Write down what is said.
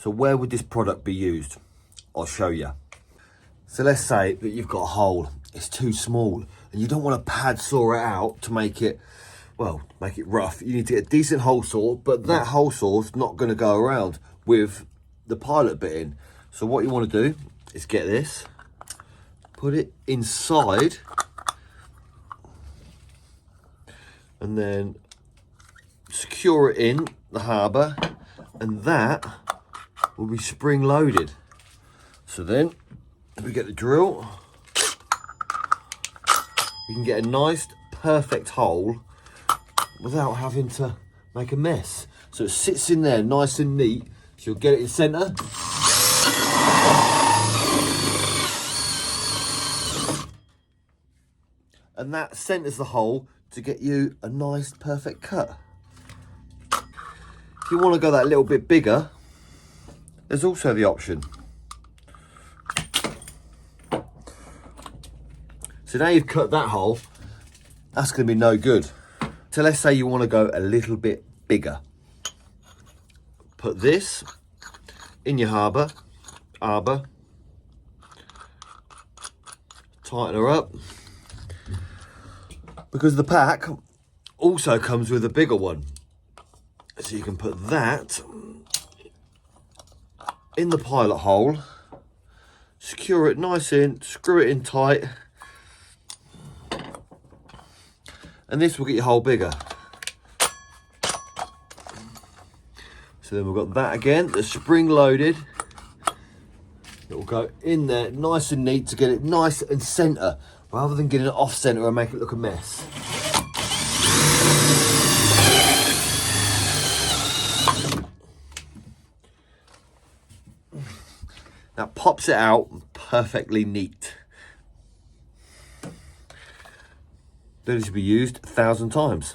So where would this product be used? I'll show you. So let's say that you've got a hole, it's too small, and you don't want to pad saw it out to make it, well, make it rough. You need to get a decent hole saw, but that hole saw's not going to go around with the pilot bit in. So what you want to do is get this, put it inside, and then secure it in the harbour, and that will be spring loaded. So then if we get the drill, you can get a nice perfect hole without having to make a mess. So it sits in there nice and neat. So you'll get it in centre. And that centres the hole to get you a nice perfect cut. If you want to go that little bit bigger, there's also the option. So now you've cut that hole, that's going to be no good. So let's say you want to go a little bit bigger. Put this in your arbor, tighten her up, because the pack also comes with a bigger one. So you can put that in the pilot hole, secure it nice in, screw it in tight, and this will get your hole bigger. So then we've got that again, the spring loaded. It will go in there nice and neat to get it nice and centre, rather than getting it off centre and make it look a mess. That pops it out perfectly neat. That should be used 1,000 times.